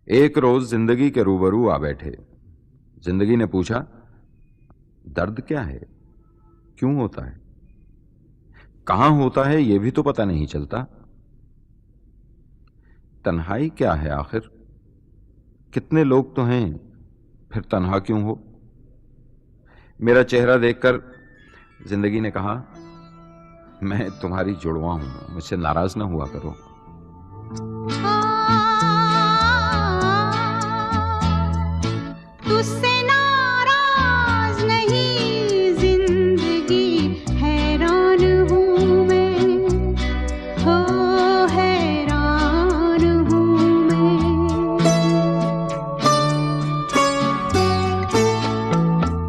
एक रोज जिंदगी के रूबरू आ बैठे। जिंदगी ने पूछा, दर्द क्या है, क्यों होता है, कहां होता है, यह भी तो पता नहीं चलता। तन्हाई क्या है आखिर, कितने लोग तो हैं, फिर तन्हा क्यों हो। मेरा चेहरा देखकर जिंदगी ने कहा, मैं तुम्हारी जुड़वा हूं, मुझसे नाराज ना हुआ करो। तुझसे नाराज नहीं जिंदगी, हैरान हूँ मैं, हो हैरान हूँ मैं।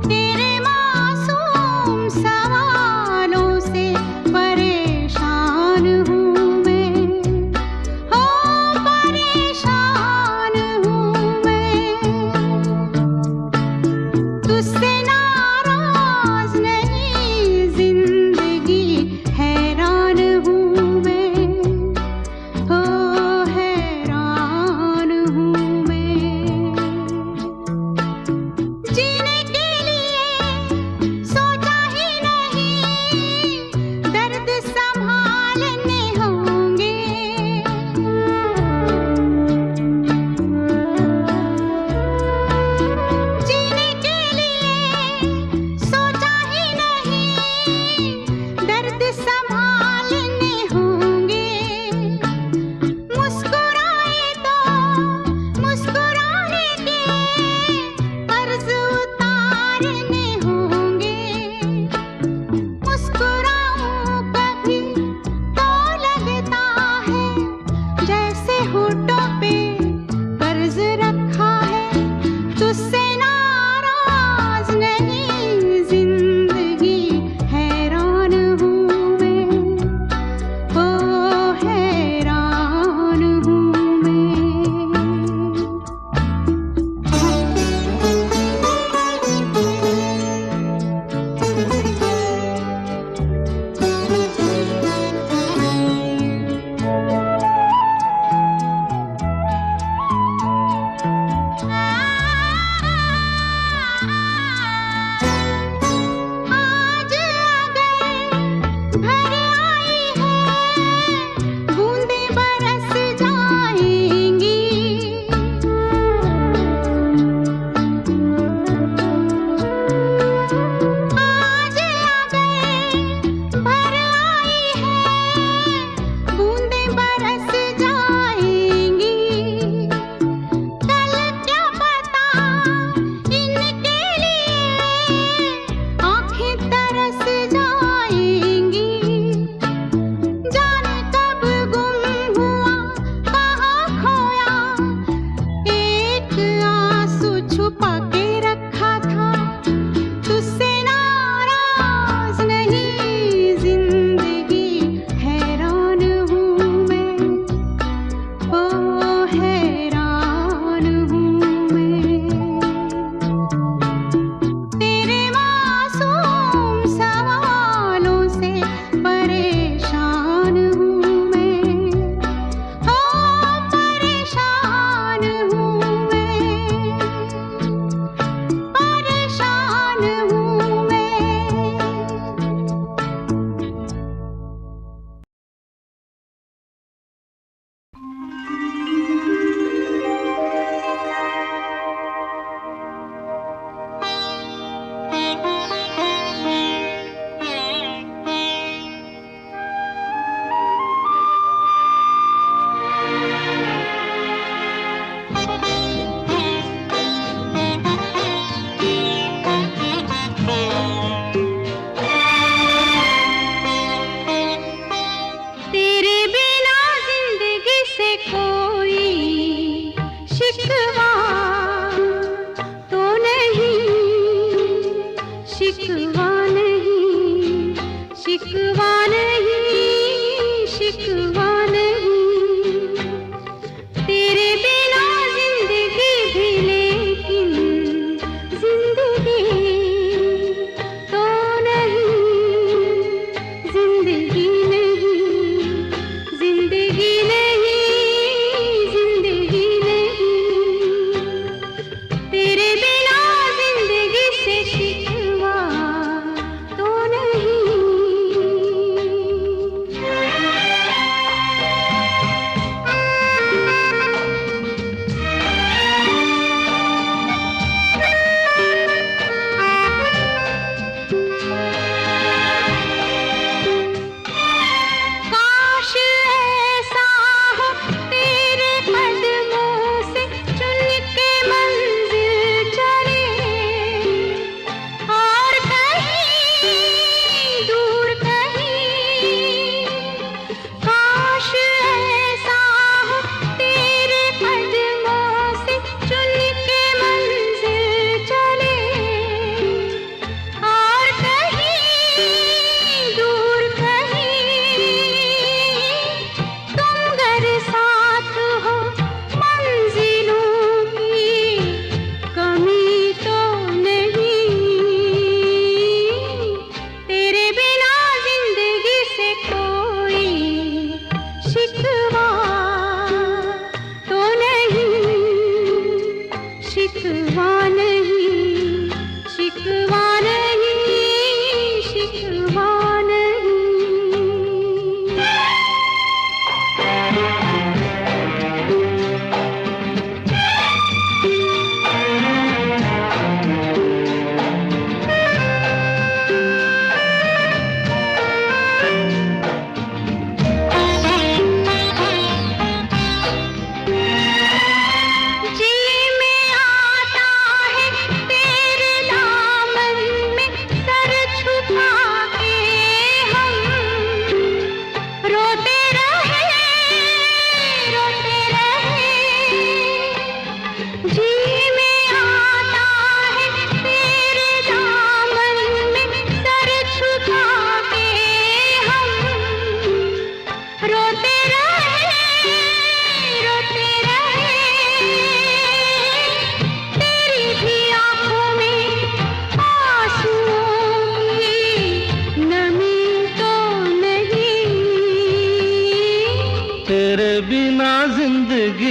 तेरे मासूम सवालों से परेशान हूँ मैं, हो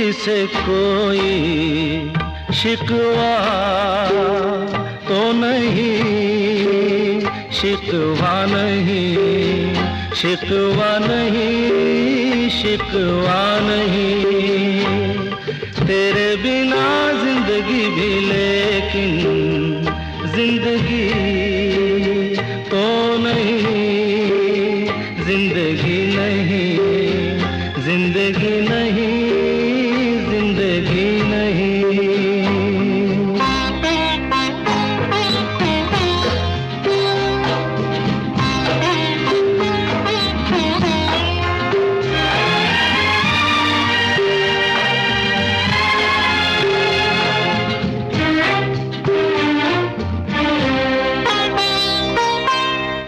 जिंदगी से कोई शिकवा तो नहीं, शिकवा नहीं, शिकवा नहीं, शिकवा नहीं। तेरे बिना जिंदगी भी लेकिन जिंदगी तो नहीं, जिंदगी नहीं, जिंदगी नहीं, जिंदगी नहीं।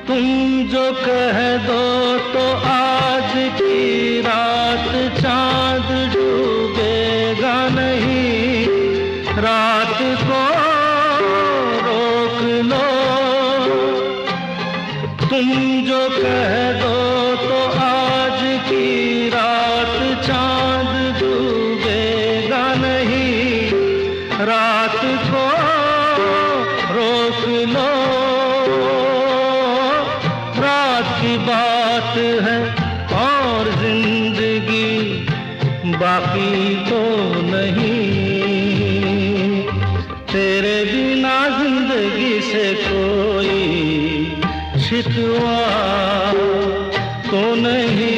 तुम जो कह दो तो आज की रात चांद डूबेगा नहीं, रात को रोक लो। तुम जो कह दो तो आज की रात चांद डूबेगा नहीं, रात को रोक लो। रात की बात है और जिंदगी बाकी तो नहीं। तेरे बिना जिंदगी से कोई शिकवा तो नहीं,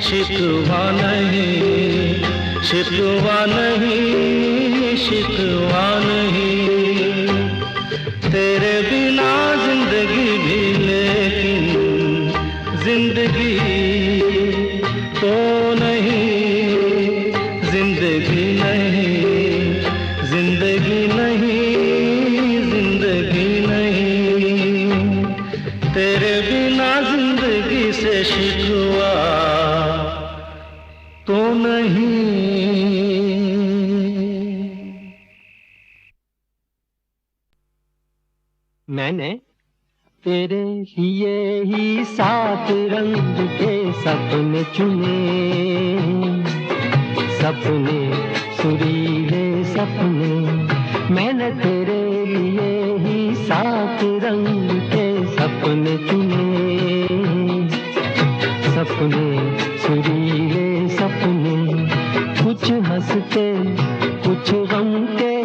शिकवा नहीं, शिकवा नहीं, शिकवा नहीं। तेरे बिना जिंदगी भी लेकिन जिंदगी तो नहीं, जिंदगी नहीं, जिंदगी नहीं, जिंदगी नहीं। तेरे बिना जिंदगी से शिकवा तो नहीं। मैंने तेरे लिए ही 7 रंग के सपने चुने, सपने सुरीले सपने। मैंने तेरे लिए ही 7 रंग के सपने चुने, सपने सुरीले सपने। कुछ हंसते कुछ गम के,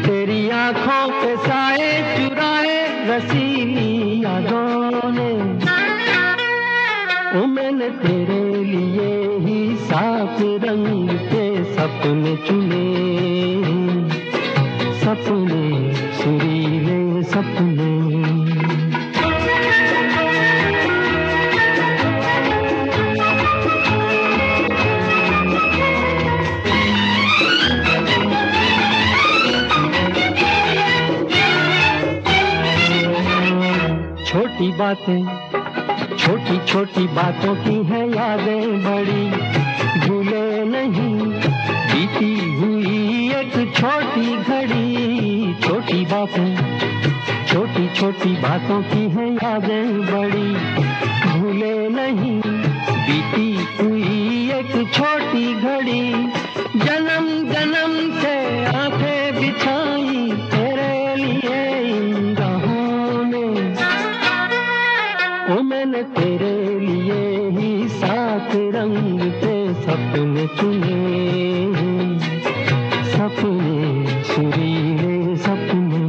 तेरी आंखों के साए चुराए रसीली यादों ने। ओ मैंने तेरे लिए ही 7 रंग के सपने चुने, सपने सुरीले सपने। छोटी बातें, छोटी छोटी बातों की है यादें बड़ी, भूले नहीं बीती हुई एक छोटी घड़ी। छोटी बातें, छोटी छोटी बातों की है यादें बड़ी, भूले नहीं बीती हुई एक छोटी घड़ी। जन्म जन्म से आंखें बिछाई तेरे लिए इन राहों में। ओ मैंने तेरे लिए ही 7 रंग के सपने चुने, सपने सुरीले सपने।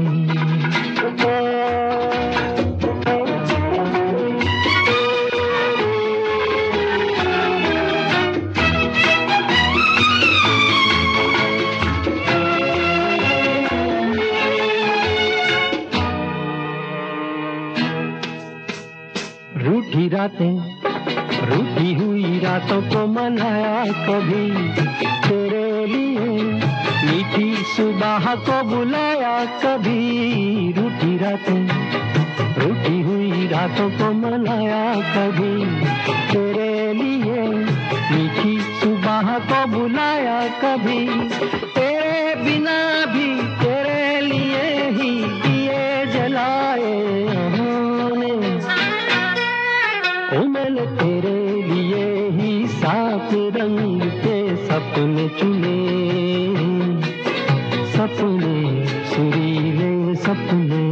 रूठी रातें, रूठी हुई रातों को मनाया कभी तेरे लिए, मीठी सुबह को बुलाया कभी। रूठी रातें, रूठी हुई रातों को मनाया कभी तेरे लिए, मीठी सुबह को बुलाया कभी। तेरे बिना भी तेरे लिए ही दिए जलाए हमने। ओ मैंने तेरे लिए ही 7 रंग के सपने सपने चुने, सपने सुरीले सपने।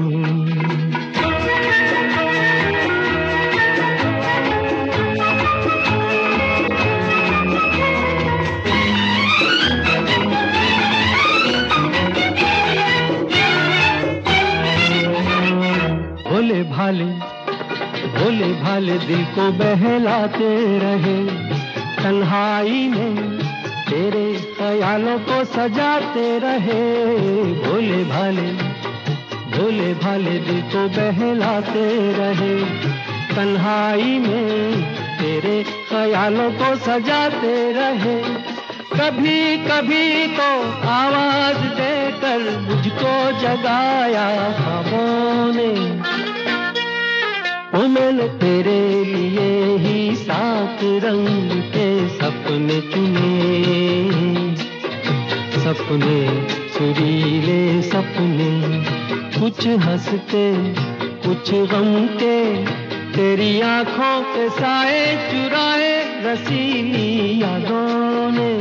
भोले भाले भोले भाले दिल को बहलाते रहे, तन्हाई में तेरे ख्यालों को सजाते रहे। भोले भाले दिल को बहलाते रहे, तन्हाई में तेरे ख्यालों को सजाते रहे। कभी कभी तो आवाज देकर मुझको जगाया ख्वाबों ने। ओ मैंने तेरे लिए ही 7 रंग के सपने चुने, सपने सुरीले सपने। कुछ हंसते कुछ गम के, तेरी आंखों के साए चुराए रसीली यादों ने।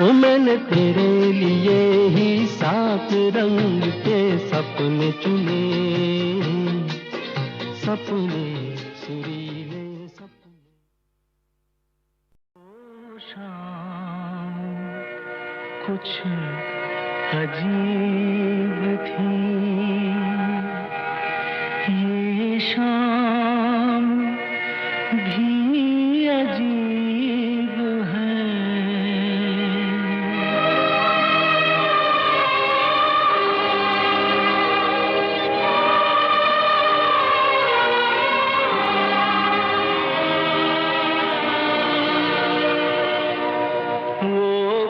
ओ मैंने तेरे लिए ही 7 रंग के सपने चुने, सपने सुरीले सपने। ओ शाम कुछ अजीब थी, ये शाम भी अजीब है।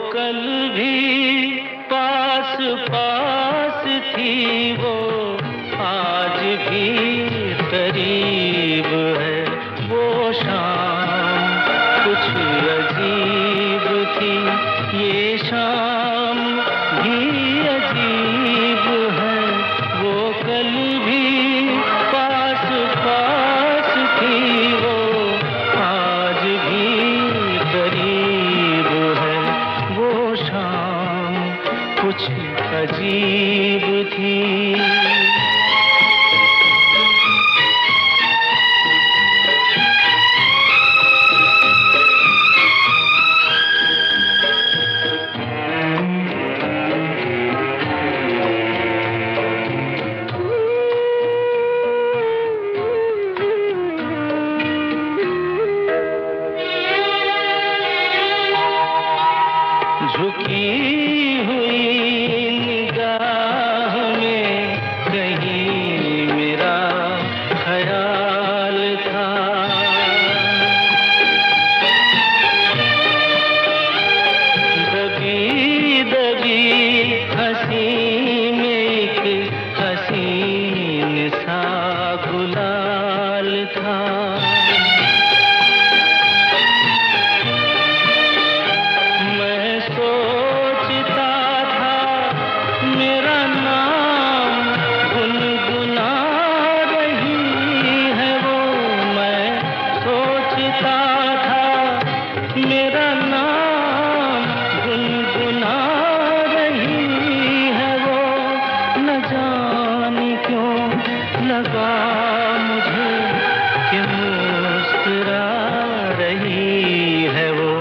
कल भी पास पास थी वो, आज भी करीब है। वो शाम कुछ अजीब थी, ये शाम भी अजीब है। वो कल भी पास पास थी वो, आज भी करीब है। वो शाम कुछ अजीब थी। झुकी हुई निगाह में कहीं मेरा ख्याल था। दबी दबी हंसी में एक हसीन सा गुलाल था। मेरा नाम गुनगुना रही है वो, न जाने क्यों लगा मुझे कि मुस्कुरा रही है वो।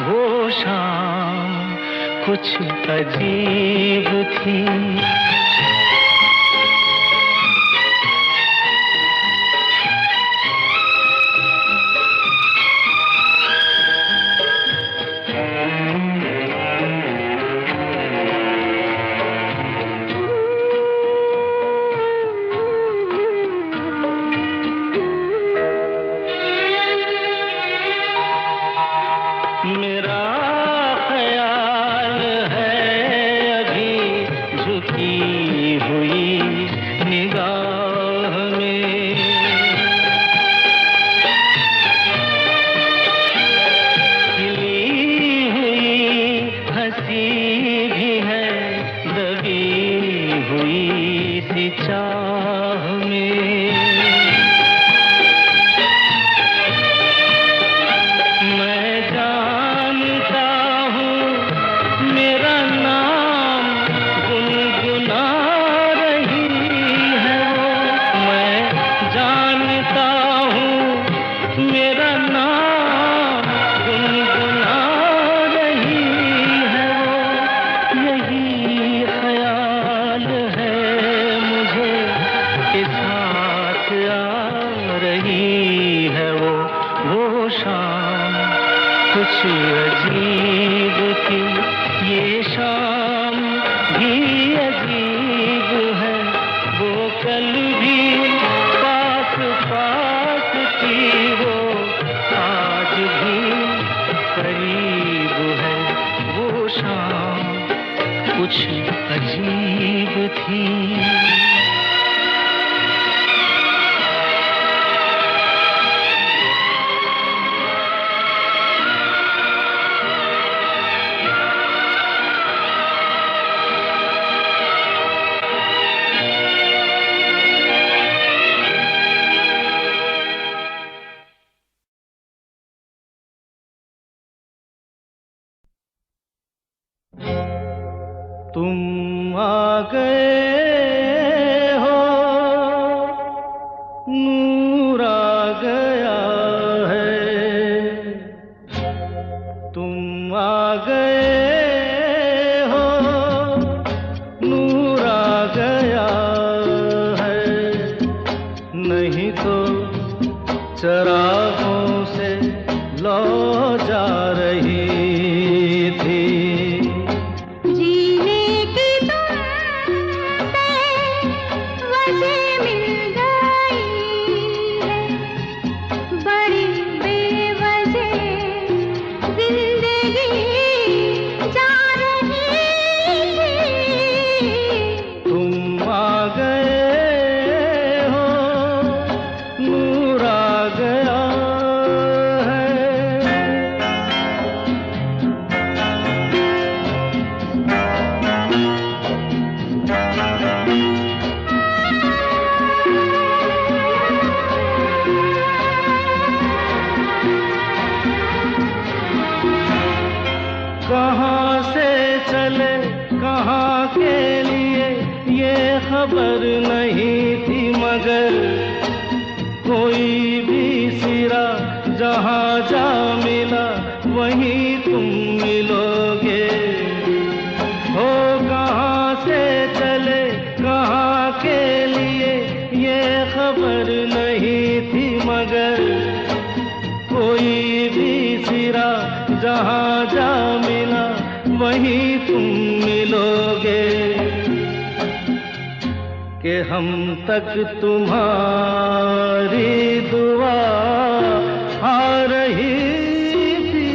वो शाम कुछ अजीब थी। मेरा ख्याल है अभी झुकी शाम कुछ अजीब थी। तुम आ गए हो, नूर आ गया है। तुम आ गए हो, नूर आ गया है। नहीं तो चरागों से लौ जा रही थी। कहाँ से चले कहाँ के लिए ये खबर नहीं थी, मगर कोई भी सिरा जहाँ जा मिला वहीं तुम मिलोगे। हो कहाँ से चले कहाँ के लिए ये खबर नहीं थी, मगर कोई भी सिरा जहाँ जा मिला वहीं तुम मिलोगे। कि हम तक तुम्हारी दुआ आ रही थी।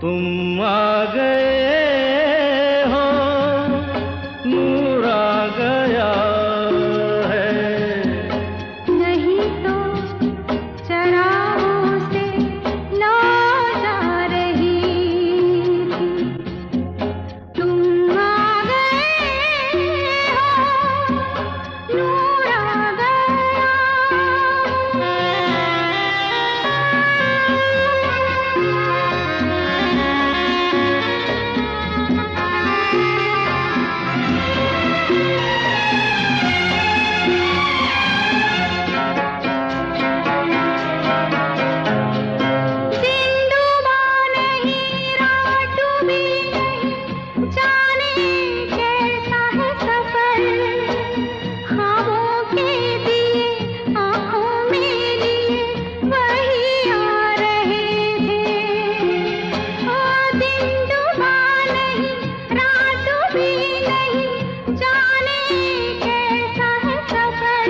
तुम आ गए हो, नूर आ गया है। नहीं तो चरागों से लौ जा रही थी। तुम आ गए हो, नूर आ गया। सिंधुबा नहीं, रात भी नहीं, जाने कैसा है सफर। ख्वाबों के दिए आँखों में लिए वही आ रहे थे। ओ सिंधुबा नहीं, रात भी नहीं, जाने कैसा है सफर।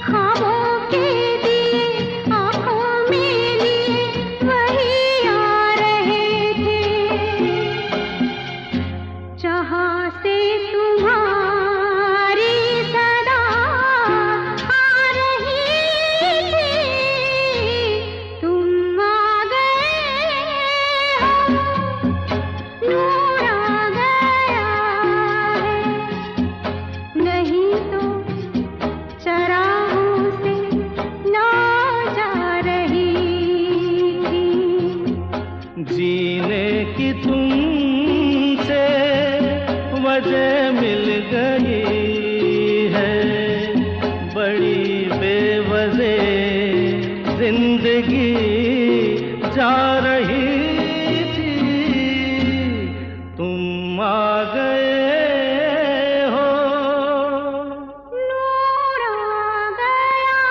ख्वाबों के दिए आँखों में लिए वही आ रहे थे। जहाँ से तुम्हारी सदा आ रही थी। तुम आ गए हो, नूर आ गया है। नहीं तो चरागों से लौ जा रही थी। जीने की तुमसे वजह मिल गई है। बड़ी बेवजह जिंदगी जा रही थी। तुम आ गए हो, नूर आ गया।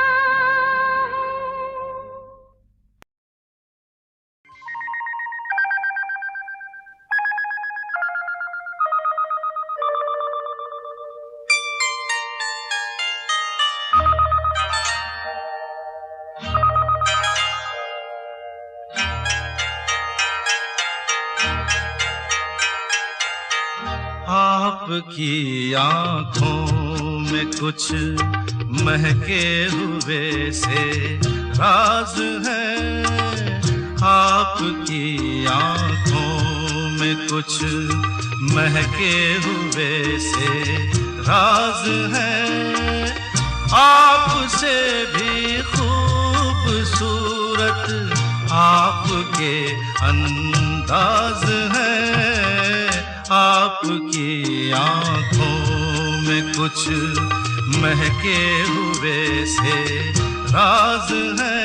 आपकी आंखों में कुछ महके हुए से राज है, आपकी आंखों में कुछ महके हुए से राज है, आपसे भी खूबसूरत आपके अंदाज है, आपकी आंखों में कुछ महके हुए से राज है।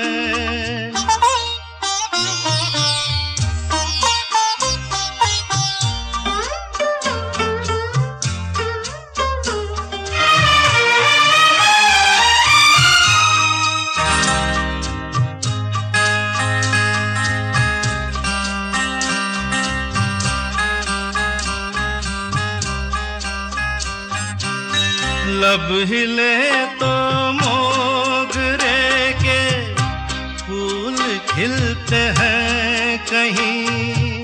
लब हिले तो मोगरे के फूल खिलते हैं कहीं,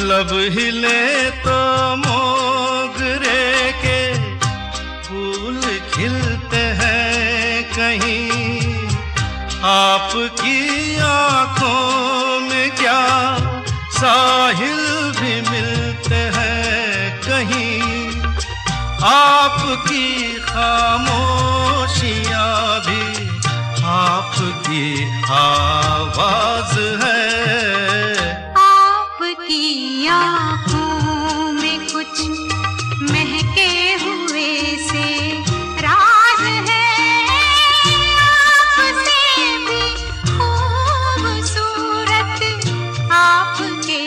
लब हिले तो मोगरे के फूल खिलते हैं कहीं, आपकी आंखों में क्या साहिल भी मिलते हैं कहीं, आपकी खामोशियाँ भी आपकी आवाज है, आपकी आँखों में कुछ महके हुए से राज है, आपसे भी खूबसूरत आपके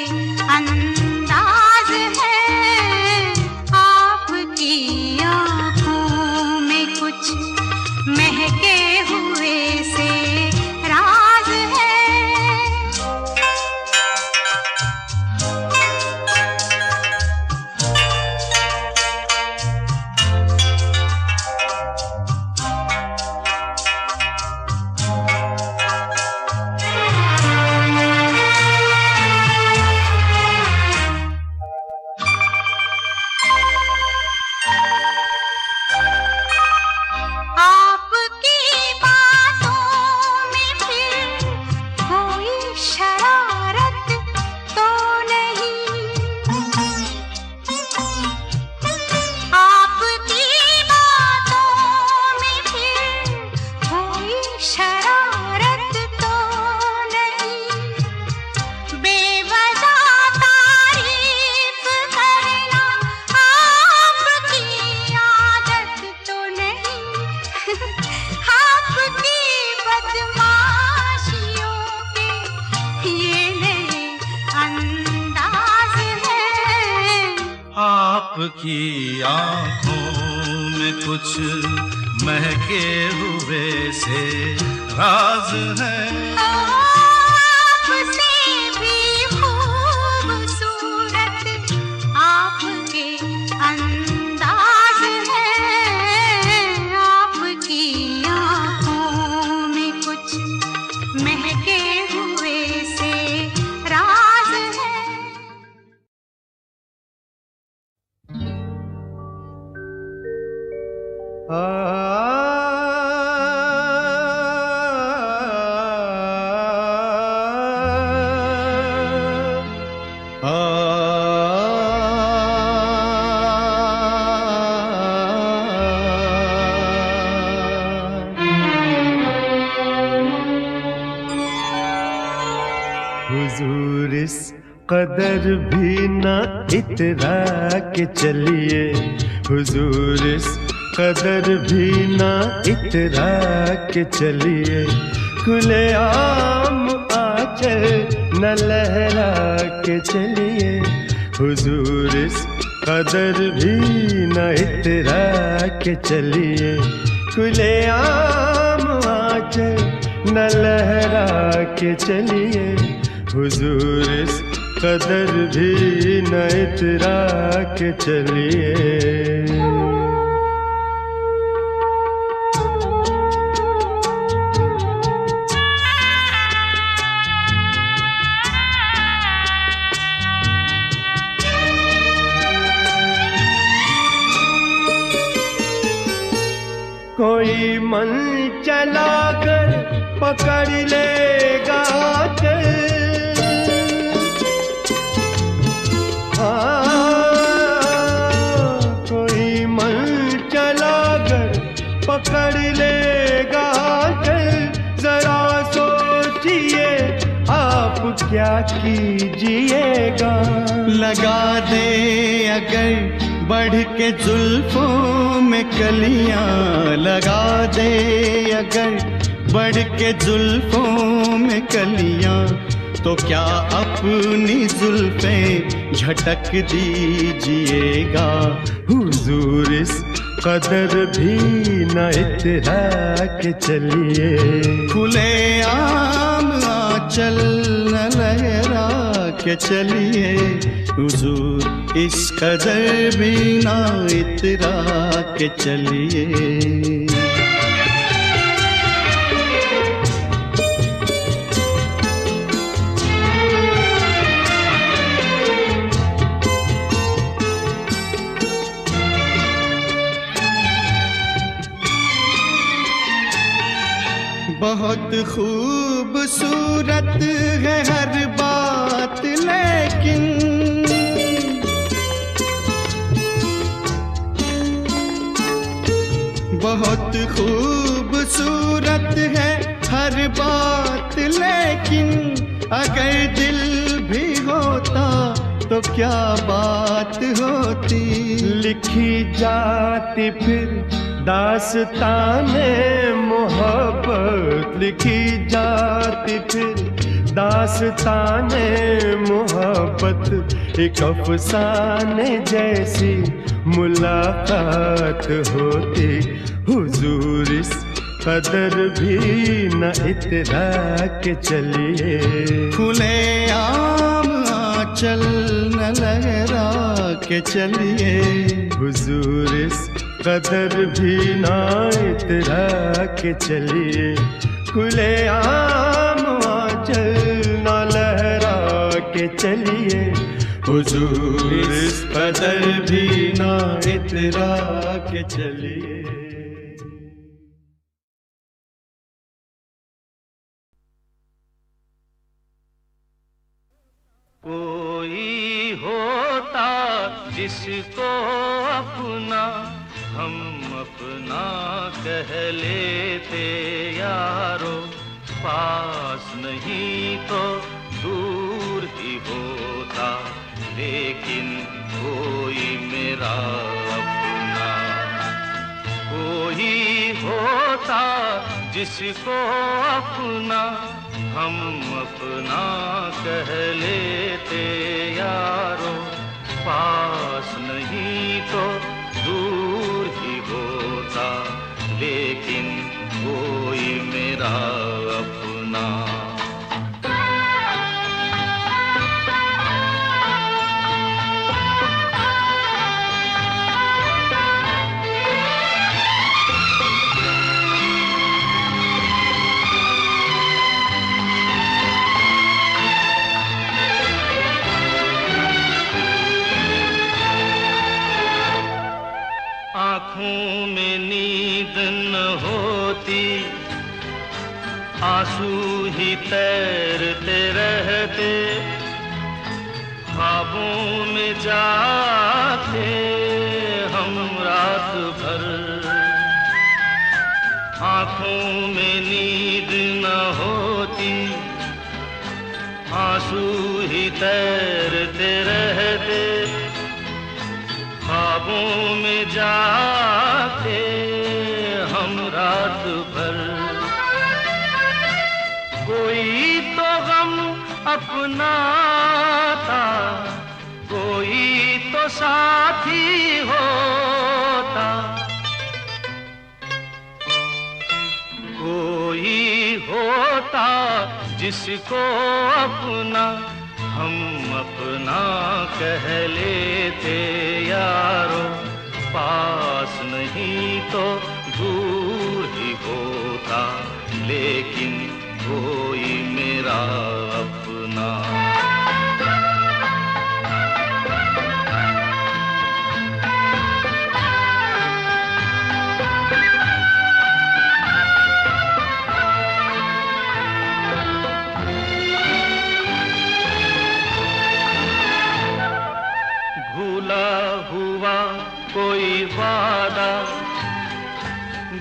अंदाज है, आपकी आँखों में कुछ महके हुए से राज है। आपकी बातों में फिर कोई शरारत तो नहीं, आपकी बातों में फिर कोई शरारत तो नहीं, बेवजह तारीफ करना आपकी आदत तो नहीं, आपकी बदमाशियों के ये नए अंदाज है, आपकी आंखों में कुछ महके हुए से राज है, आपसे भी खूबसूरत आपके अंदाज है, आपकी आँखों में कुछ महके हुए से राज है। हुजूर इस कदर भी न इतरा के चलिए, हुजूर इस कदर भी न इतरा के चलिए, खुले आम आंचल न लहरा के चलिए, हुजूर इस कदर भी न इतरा के चलिए, खुले आम आंचल न लहरा के चलिए, हुजूर इस कदर भी न इतरा के चलिए। कोई मन चला कर पकड़ लेगा चल, कोई मन चला कर पकड़ लेगा चल। जरा सोचिए आप क्या कीजिएगा। लगा दे अगर बढ़ के जुल्फों में कलियां, लगा दे अगर बढ़ के जुल्फों में कलियां, तो क्या अपनी जुल्फें झटक दीजिएगा। हुजूर इस कदर भी न इतरा के चलिए, खुले आम आंचल न लहरा के चलिए। हुजूर इस कदर भी ना इतरा के चलिए। बहुत खूबसूरत है हर बात, लेकिन बहुत खूबसूरत है हर बात, लेकिन अगर दिल भी होता तो क्या बात होती। लिखी जाती फिर दास्ताने मोहब्बत, लिखी जाती फिर दास्ताने मोहब्बत। एक अफसाने जैसी मुलाकात होती। हुजूर इस कदर भी न इतरा के चलिए, खुले आम आंचल न लहरा के चलिए। हुजूर इस कदर भी ना इतरा के चलिए, खुले आम आंचल न लहरा के चलिए। हुजूर इस कदर भी ना इतरा के चलिए। कोई होता जिसको अपना हम अपना कह लेते यारो, पास नहीं तो दूर ही होता, लेकिन कोई मेरा अपना। कोई होता जिसको अपना हम अपना कह लेते यारो, पास नहीं तो दूर ही होता, लेकिन कोई मेरा अपना। आँखों में नींद न होती, आंसू ही तैरते रहते, ख्वाबों में जाते हम रात भर। आँखों में नींद न होती, आंसू ही तैरते रहते, ख्वाबों में जाते हम रात भर। कोई तो गम अपना था, कोई तो साथी होता, कोई होता जिसको अपना हम अपना कह लेते यारो, पास नहीं तो दूर ही होता, लेकिन कोई मेरा अपना।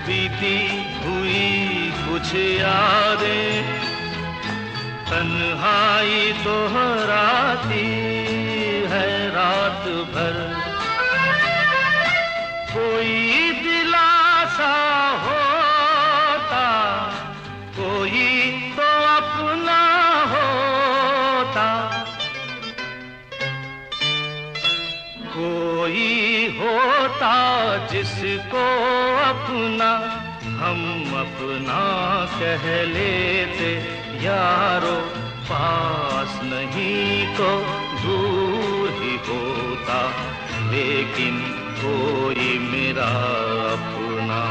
बीती हुई कुछ यादें तन्हाई दोहराती है रात भर। कोई दिलासा होता, कोई तो अपना होता, कोई होता जिसको अपना हम अपना कह लेते यारो। पास नहीं तो दूर ही होता, लेकिन कोई मेरा अपना।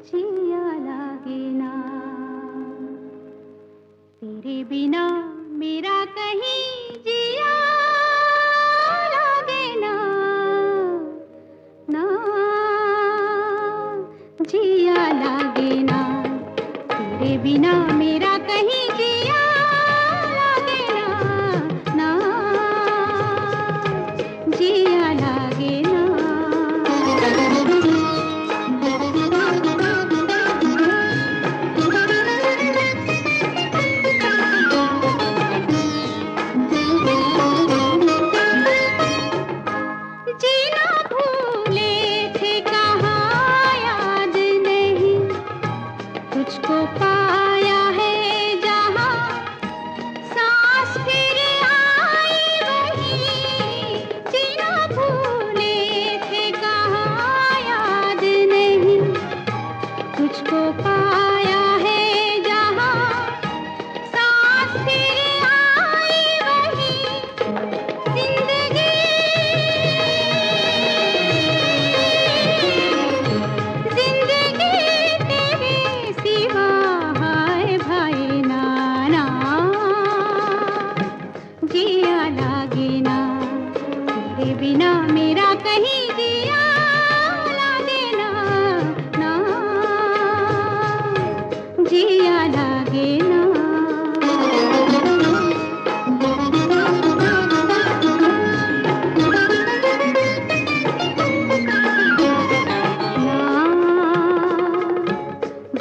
जिया लागे ना तेरे बिना मेरा कहीं जिया लागे ना ना जिया लागे ना तेरे बिना मेरा कहीं जिया लागे ना ना जिया लागे ना। तुझको पाया है जहाँ सांस फिर आई वही जीना भूले थे कहाँ याद नहीं तुझको पाया है जहाँ सांस फिर आई वही जिंदगी तेरे सिवा हाय भाई नाना जिया लागे ना तेरे बिना मेरा कहीं जिया लागे ना ना जिया लागे ना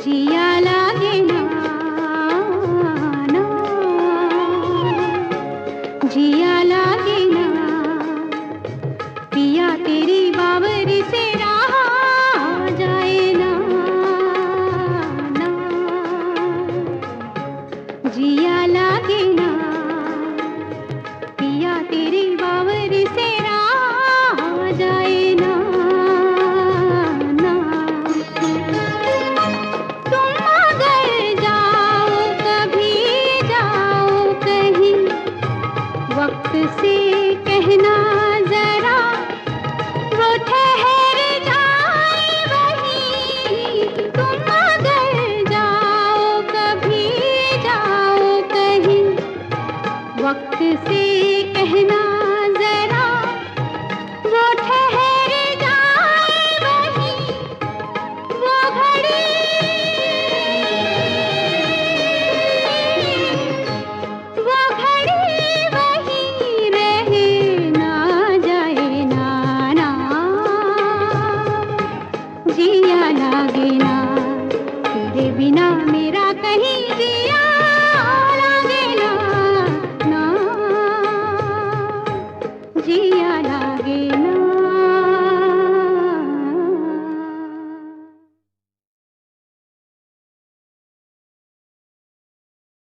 जिया लागे ना ना जिया लागे ना पिया तेरी बावरी से रहा जाए ना ना जिया लागे ना पिया तेरी बावरी से रहा जाए ना ना तुम अगर जाओ कभी जाओ कहीं वक्त से कहना जरा वो ठहर जाए वहीं तुम अगर जाओ कभी जाओ कहीं वक्त से कहना जरा वो ठहर जाए वहीं वो घड़ी वही रहे ना जाए ना ना जिया लागे ना तेरे बिना मेरा कहीं जिया लागे ना ना जिया लागे ना